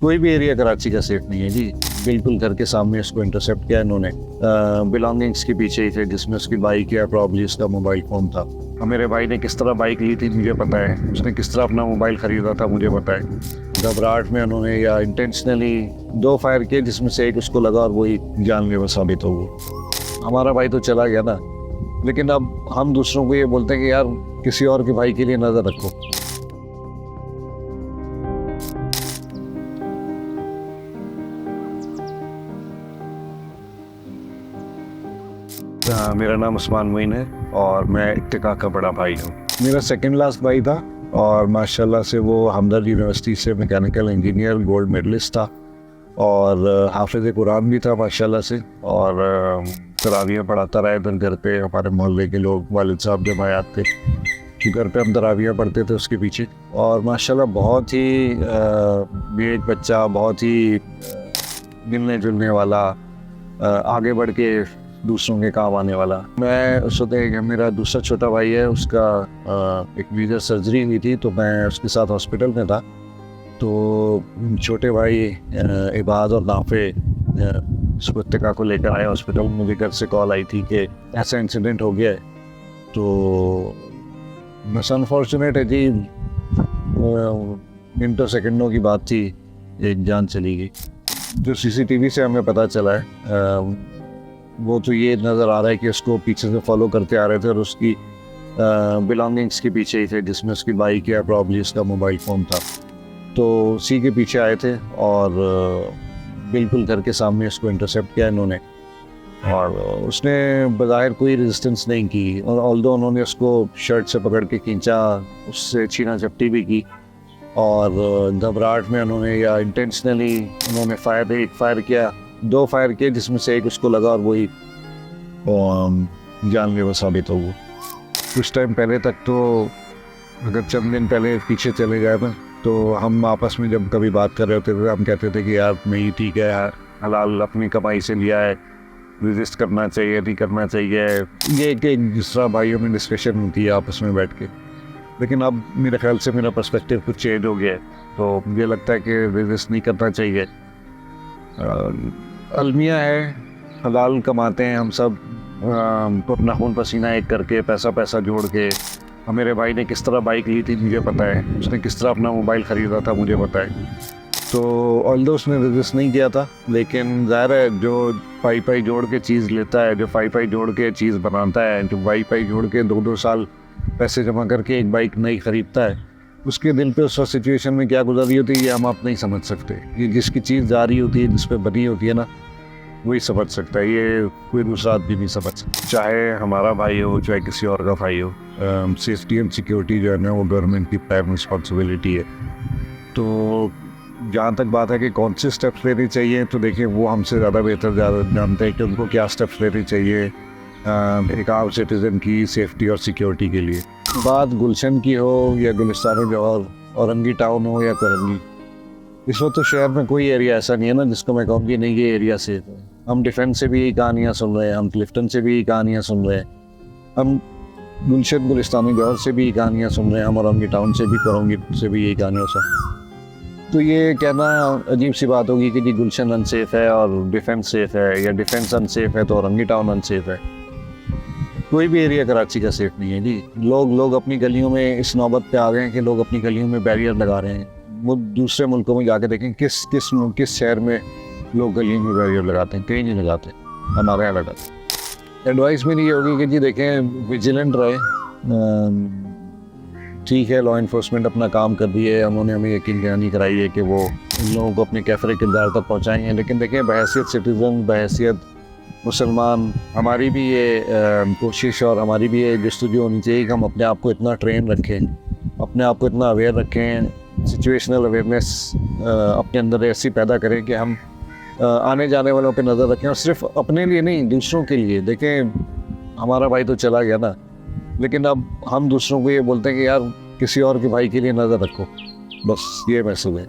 कोई भी एरिया कराची का सेफ नहीं है जी। बिल्कुल घर के सामने उसको इंटरसेप्ट किया इन्होंने। बिलोंगिंग्स के पीछे ही थे, जिसमें उसकी बाइक या प्रॉब्ली उसका मोबाइल फ़ोन था। मेरे भाई ने किस तरह बाइक ली थी मुझे पता है, उसने किस तरह अपना मोबाइल ख़रीदा था मुझे पता है। घबराहट में उन्होंने या इंटेंशनली 2 फायर किए, जिसमें से एक उसको लगा और वही जानलेवा साबित हो गया। हमारा भाई तो चला गया ना, लेकिन अब हम दूसरों को ये बोलते हैं कि यार किसी और के भाई के लिए नज़र रखो। मेरा नाम उस्मान मोइन है और मैं इत्तिका का बड़ा भाई हूँ। मेरा सेकंड लास्ट भाई था और माशाल्लाह से वो हमदर्द यूनिवर्सिटी से मैकेनिकल इंजीनियर गोल्ड मेडलिस्ट था और हाफिज़ कुरान भी था माशाल्लाह से। और तरावियाँ पढ़ाता रहा इधर घर पे। हमारे मोहल्ले के लोग, वालिद साहब जब आयात थे कि घर पे हम तरावियाँ पढ़ते थे उसके पीछे। और माशाल्लाह बहुत ही नेक बच्चा, बहुत ही मिलने जुलने वाला, आगे बढ़ के दूसरों के काम आने वाला। मैं उस वक्त मेरा दूसरा छोटा भाई है, उसका एक मेजर सर्जरी हुई थी तो मैं उसके साथ हॉस्पिटल में था। तो छोटे भाई इबाद और नाफे उसको इत्तिका को लेकर आए हॉस्पिटल। मुझे घर से कॉल आई थी कि ऐसा इंसिडेंट हो गया है। तो बस अनफॉर्चुनेट है जी, मिनटों सेकंडों की बात थी, एक जान चली गई। जो सीसीटीवी से हमें पता चला है वो तो ये नज़र आ रहा है कि उसको पीछे से फॉलो करते आ रहे थे और उसकी बिलोंगिंग्स के पीछे ही थे, जिसमें उसकी बाइक या प्रॉब्ली उसका मोबाइल फ़ोन था। तो उसी के पीछे आए थे और बिल्कुल घर के सामने उसको इंटरसेप्ट किया इन्होंने। और उसने बज़ाहिर कोई रेजिस्टेंस नहीं की, और ऑल्दो उन्होंने उसको शर्ट से पकड़ के खींचा, उससे छीना झपटी भी की। और घबराहट में उन्होंने या इंटेंशनली उन्होंने एक फायर किया, 2 फायर किए, जिसमें से एक उसको लगा और वही जानलेवा साबित हो गया। कुछ टाइम पहले तक तो, अगर चंद दिन पहले पीछे चले जाए ना, तो हम आपस में जब कभी बात कर रहे होते थे हम कहते थे कि यार नहीं ठीक है, हलाल अपनी कमाई से लिया है, रेजिस्ट करना चाहिए, नहीं करना चाहिए। ये कि दूसरा भाइयों में डिस्कशन होती है आपस में बैठ के। लेकिन अब मेरे ख्याल से मेरा पर्सपेक्टिव कुछ चेंज हो गया है, तो मुझे लगता है कि रेजिस्ट नहीं करना चाहिए। अलमिया है, हलाल कमाते हैं हम सब, तो अपना खून पसीना एक करके, पैसा जोड़ के। मेरे भाई ने किस तरह बाइक ली थी मुझे पता है, उसने किस तरह अपना मोबाइल ख़रीदा था मुझे पता है। तो ऑल्दो उसने रेजिस्ट नहीं किया था, लेकिन ज़ाहिर है जो पाई जोड़ के चीज़ लेता है, जो पाई जोड़ के चीज़ बनाता है, जो पाई जोड़ के 2-2 साल पैसे जमा करके एक बाइक नई ख़रीदता है, उसके दिल पे उस सिचुएशन में क्या गुजर रही होती है ये हम आप नहीं समझ सकते। ये जिसकी चीज़ जा रही होती है, जिस पे बनी होती है ना, वही समझ सकता है, ये कोई दूसरा आदमी नहीं समझ सकता। चाहे हमारा भाई हो, चाहे किसी और का भाई हो, सेफ्टी एंड सिक्योरिटी जो है ना वो गवर्नमेंट की प्राइम रिस्पॉन्सिबिलिटी है। तो जहाँ तक बात है कि कौन से स्टेप्स लेने चाहिए, तो देखिए वो हमसे ज़्यादा जानते हैं कि उनको क्या स्टेप्स लेने चाहिए एक आम सिटीज़न की सेफ्टी और सिक्योरिटी के लिए। बात गुलशन की हो या गुलिस्तान जौहर, औरंगी टाउन हो या करंगी, इस वक्त तो शहर में कोई एरिया ऐसा नहीं है ना जिसको मैं कहूँ कि नहीं ये एरिया सेफ है। हम डिफेंस से भी यही कहानियाँ सुन रहे हैं, हम क्लिफ्टन से भी यही कहानियाँ सुन रहे हैं, हम गुलशन गुलिस्तान जौहर से भी यही कहानियाँ सुन रहे हैं, हम औरंगी टाउन से भी, करंगी से भी यही कहानियाँ सुन। तो ये कहना अजीब सी बात होगी कि जी गुलशन अनसेफ है और डिफेंस सेफ है, या डिफेंस अनसेफ है तो औरंगी टाउन अनसेफ है। कोई भी एरिया कराची का सेफ नहीं है जी। लोग अपनी गलियों में इस नौबत पे आ गए हैं कि लोग अपनी गलियों में बैरियर लगा रहे हैं। वो दूसरे मुल्कों में जाके देखें किस शहर में लोग गलियों में बैरियर लगाते हैं, कहीं नहीं लगाते, हमारे यहाँ लगाते। एडवाइस मेरी ये होगी कि जी देखें, विजिलेंट रहे। ठीक है, लॉ इन्फोर्समेंट अपना काम कर रही है, उन्होंने हमें यकीन दहानी कराई है कि वो इन लोगों को अपने कैफरे किरदार तक पहुँचाएंगे। लेकिन देखें, बहैसियत सिटीज़न, बहैसियत मुसलमान, हमारी भी ये कोशिश और हमारी भी ये जस्तजू होनी चाहिए कि हम अपने आप को इतना ट्रेन रखें, अपने आप को इतना अवेयर रखें, सिचुएशनल अवेयरनेस अपने अंदर ऐसी पैदा करें कि हम आने जाने वालों पे नज़र रखें, और सिर्फ अपने लिए नहीं, दूसरों के लिए। देखें, हमारा भाई तो चला गया ना, लेकिन अब हम दूसरों को ये बोलते हैं कि यार किसी और के भाई के लिए नज़र रखो। बस ये मैसेज है।